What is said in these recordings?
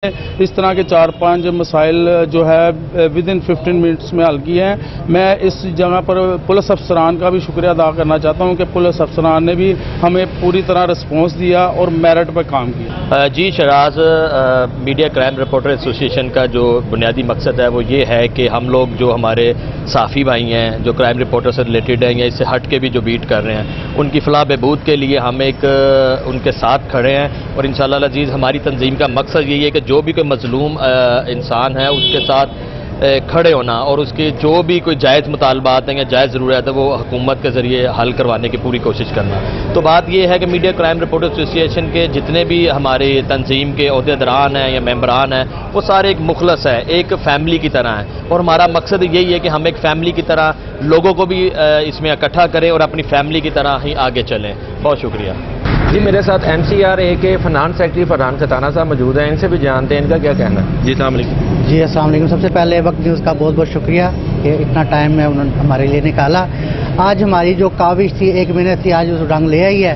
اس طرح کے 4-5 مسائل جو ہے ودن 15 منٹس میں حل کیے ہیں۔ میں اس جگہ پر پولیس افسران کا بھی شکریہ ادا کرنا چاہتا ہوں کہ پولیس افسران نے بھی ہمیں پوری طرح رسپانس دیا اور میرٹ پر کام کیا۔ جی شراز، میڈیا کرائم رپورٹر ایسوسی ایشن کا جو بنیادی مقصد ہے وہ یہ ہے کہ ہم لوگ جو ہمارے صحافی بھائی ہیں جو کرائم رپورٹر سے ریلیٹڈ ہیں یا اس سے ہٹ کے بھی جو بیٹ کر رہے ہیں ان کی فلاح بہبود کے لیے ہم ان کے ساتھ کھڑے ہیں، اور انشاءاللہ العزیز ہماری تنظیم کا مقصد یہی ہے کہ جو بھی کوئی مظلوم انسان ہے اس کے ساتھ کھڑے ہونا اور اس کے جو بھی کوئی جائز مطالبات ہیں یا جائز ضرورت ہے وہ حکومت کے ذریعے حل کروانے کی پوری کوشش کرنا۔ تو بات یہ ہے کہ میڈیا کرائم رپورٹر ایسوسی ایشن کے جتنے بھی ہماری تنظیم کے عہدیداران ہیں یا ممبران ہیں وہ سارے ایک مخلص ہیں، ایک فیملی کی طرح ہیں، اور ہمارا مقصد یہی ہے کہ ہم ایک فیملی کی طرح لوگوں کو بھی اس میں اکٹھا کریں اور اپنی فیملی کی طرح ہی آگے چلیں۔ بہت شکریہ۔ جی میرے ساتھ MCRA کے فنانس سیکرٹری فرحان ختانہ صاحب موجود ہیں، ان سے بھی جانتے ہیں ان کا کیا کہنا ہے۔ جی السلام علیکم۔ جی السلام علیکم۔ سب سے پہلے وقت نیوز کا بہت بہت شکریہ کہ اتنا ٹائم میں انہوں نے ہمارے لیے نکالا۔ آج ہماری جو کاوش تھی 1 مہینے تھی، آج اس رنگ لے آئی ہے،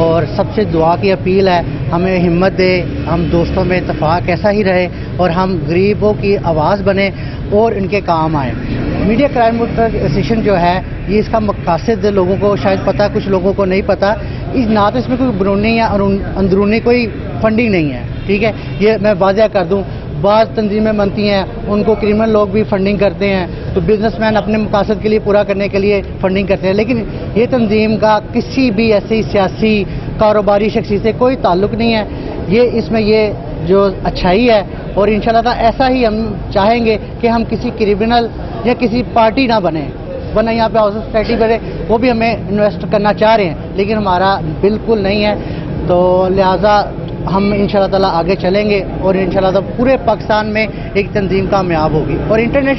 اور سب سے دعا کی اپیل ہے ہمیں ہمت دے، ہم دوستوں میں اتفاق ایسا ہی رہے اور ہم غریبوں کی آواز بنے اور ان کے کام آئیں۔ میڈیا کرائم ایسوسیشن جو ہے یہ اس کا مقاصد لوگوں کو شاید پتہ، کچھ لوگوں کو نہیں پتہ۔ نہ تو اس میں کوئی بیرونی یا اندرونی کوئی فنڈنگ نہیں ہے، ٹھیک ہے، یہ میں واضح کر دوں۔ بعض تنظیمیں بنتی ہیں ان کو کرمنل لوگ بھی فنڈنگ کرتے ہیں، تو بزنس مین اپنے مقاصد کے لیے پورا کرنے کے لیے فنڈنگ کرتے ہیں، لیکن یہ تنظیم کا کسی بھی ایسی سیاسی کاروباری شخصی سے کوئی تعلق نہیں ہے۔ یہ اس میں یہ جو اچھائی ہے، اور انشاءاللہ تعالی ایسا ہی ہم چاہیں گے کہ ہم کسی کرمنل یا کسی پارٹی نہ بنیں، ورنہ یہاں پہ ہاؤس سوسائٹی بنے وہ بھی ہمیں انویسٹ کرنا چاہ رہے ہیں لیکن ہمارا بالکل نہیں ہے، تو لہٰذا ہم انشاءاللہ تعالی آگے چلیں گے اور انشاءاللہ تعالی پورے پاکستان میں ایک تنظیم کامیاب ہوگی اور انٹرنیشنل